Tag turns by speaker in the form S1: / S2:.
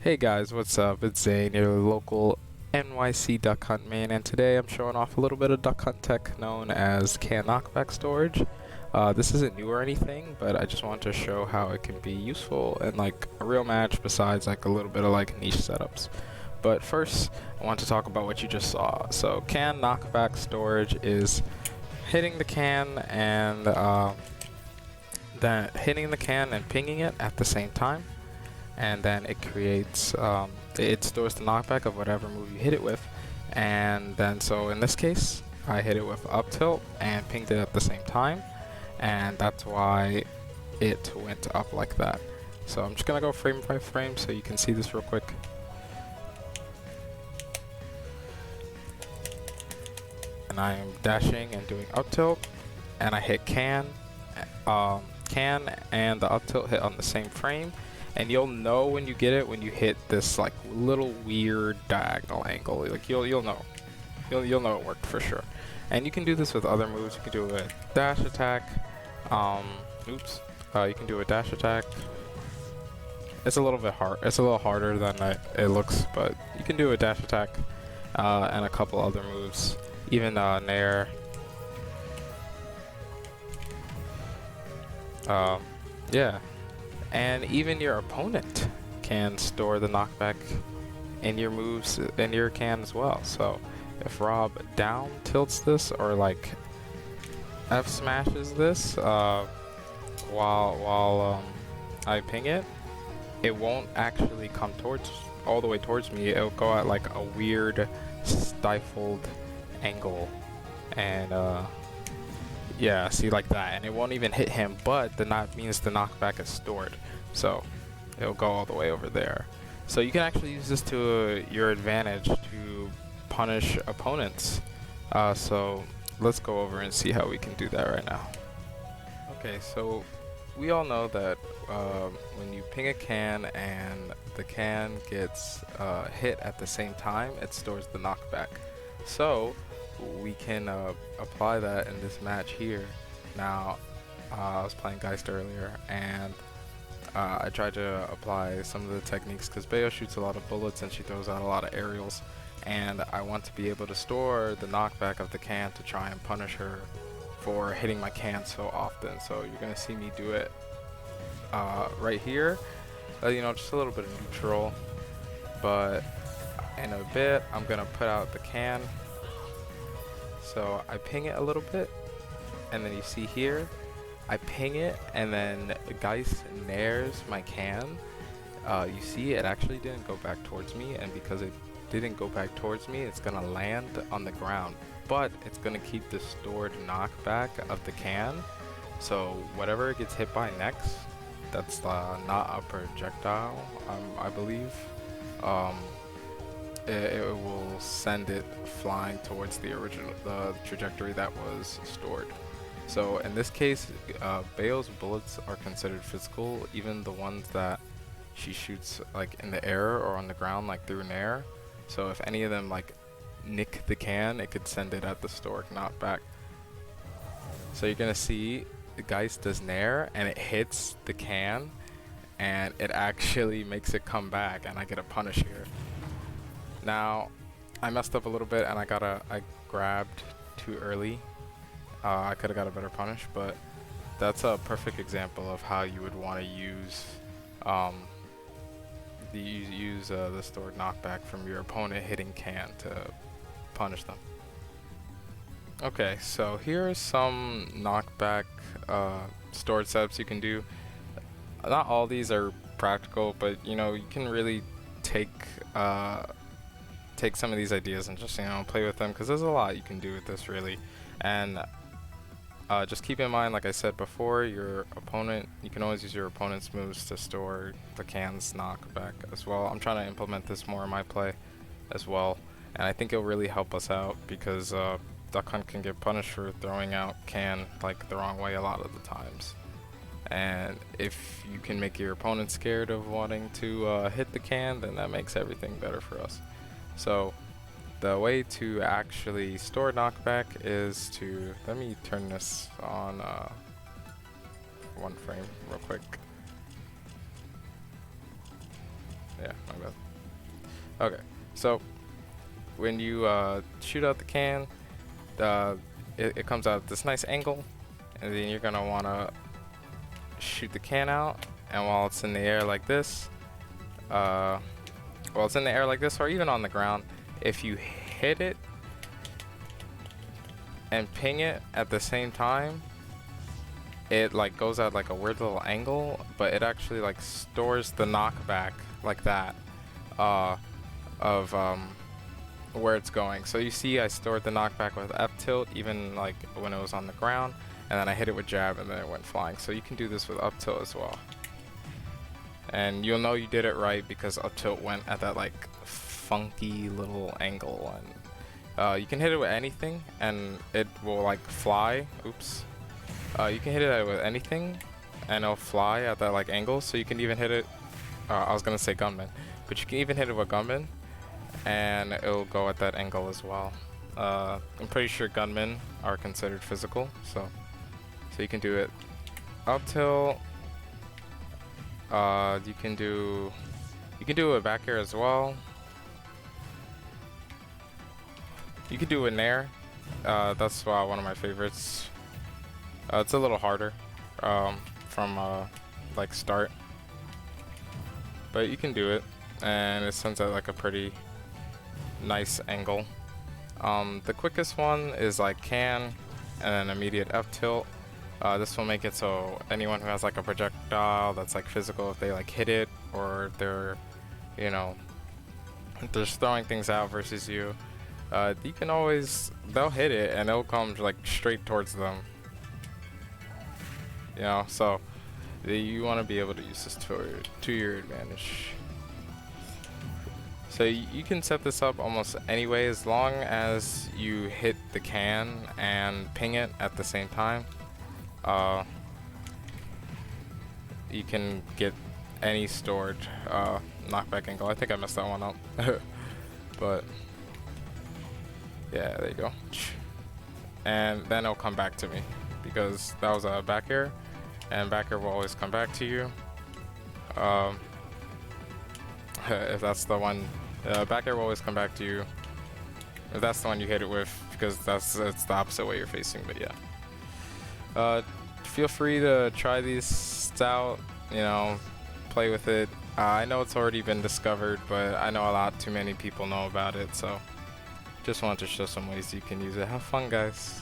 S1: Hey guys, what's up? It's Zane, your local NYC duck hunt man, and today I'm showing off a little bit of duck hunt tech known as can knockback storage. This isn't new or anything, but I just wanted to show how it can be useful in like a real match besides like a little bit of like niche setups. But first, I want to talk about what you just saw. So can knockback storage is hitting the can and then hitting the can and pinging it at the same time, and then it creates it stores the knockback of whatever move you hit it with. And then so in this case I hit it with up tilt and pinged it at the same time, and that's why it went up like that. So I'm just gonna go frame by frame so you can see this real quick. And I am dashing and doing up tilt, and I hit can and the up tilt hit on the same frame. And you'll know when you get it when you hit this like little weird diagonal angle. Like you'll know it worked for sure. And you can do this with other moves. You can do a dash attack. You can do a dash attack. It's a little bit hard. It's a little harder than it looks, but you can do a dash attack and a couple other moves. Even nair. Yeah. And even your opponent can store the knockback in your moves in your can as well. So if Rob down tilts this or like F smashes this while I ping it, it won't actually come all the way towards me. It'll go at like a weird stifled angle, and yeah, see, like that, and it won't even hit him, but that means the knockback is stored, so it'll go all the way over there. So you can actually use this to your advantage to punish opponents. So let's go over and see how we can do that right now. Okay, so we all know that when you ping a can and the can gets hit at the same time, it stores the knockback. So we can apply that in this match here. Now, I was playing Geist earlier, and I tried to apply some of the techniques because Bayo shoots a lot of bullets and she throws out a lot of aerials, and I want to be able to store the knockback of the can to try and punish her for hitting my can so often. So you're gonna see me do it right here. Just a little bit of neutral, but in a bit I'm gonna put out the can. So I ping it a little bit, and then you see here, I ping it, and then Geist nairs my can. You see it actually didn't go back towards me, and because it didn't go back towards me, it's gonna land on the ground, but it's gonna keep the stored knockback of the can. So whatever it gets hit by next, that's not a projectile, I believe. It will send it flying towards the trajectory that was stored. So in this case, Bayo's bullets are considered physical, even the ones that she shoots like in the air or on the ground, like through nair. So if any of them like nick the can, it could send it at the stored knockback. So you're gonna see the Geist does nair and it hits the can, and it actually makes it come back, and I get a punish here. Now, I messed up a little bit, and I grabbed too early. I could have got a better punish, but that's a perfect example of how you would want to use the stored knockback from your opponent hitting can to punish them. Okay, so here are some knockback stored setups you can do. Not all these are practical, but you can really take some of these ideas and just play with them, because there's a lot you can do with this really. And just keep in mind, like I said before, your opponent, you can always use your opponent's moves to store the can's knockback as well. I'm trying to implement this more in my play as well, and I think it'll really help us out, because Duck Hunt can get punished for throwing out can like the wrong way a lot of the times. And if you can make your opponent scared of wanting to hit the can, then that makes everything better for us. So the way to actually store knockback is to, let me turn this on one frame real quick. Yeah, my bad. Okay, so when you shoot out the can, it comes out at this nice angle, and then you're gonna wanna shoot the can out, and while it's in the air like this, while it's in the air like this, or even on the ground, if you hit it and ping it at the same time, it like goes at like a weird little angle, but it actually like stores the knockback like that of where it's going. So you see I stored the knockback with F tilt even like when it was on the ground, and then I hit it with jab and then it went flying. So you can do this with up tilt as well. And you'll know you did it right because up tilt went at that like funky little angle, and you can hit it with anything and it will like fly. Oops. You can hit it with anything and it'll fly at that like angle. So you can even hit it, I was gonna say gunman, but you can even hit it with gunman and it'll go at that angle as well. I'm pretty sure gunmen are considered physical, so you can do it up tilt. You can do it back air as well. You can do it in air. That's one of my favorites. It's a little harder from like start, but you can do it, and it sends out like a pretty nice angle. The quickest one is like can and then immediate F tilt. This will make it so anyone who has like a projectile that's like physical, if they like hit it or they're, you know, they're just throwing things out versus you, you can always, they'll hit it and it'll come like straight towards them. You know, so you want to be able to use this to your advantage. So you can set this up almost any way as long as you hit the can and ping it at the same time. You can get any stored knockback angle. I think I messed that one up. But yeah, there you go. And then it'll come back to me because that was a back air, and back air will always come back to you. If that's the one, back air will always come back to you if that's the one you hit it with, because it's the opposite way you're facing. But yeah, feel free to try these out, you know, play with it. I know it's already been discovered, but I know a lot too many people know about it, so just wanted to show some ways you can use it. Have fun, guys.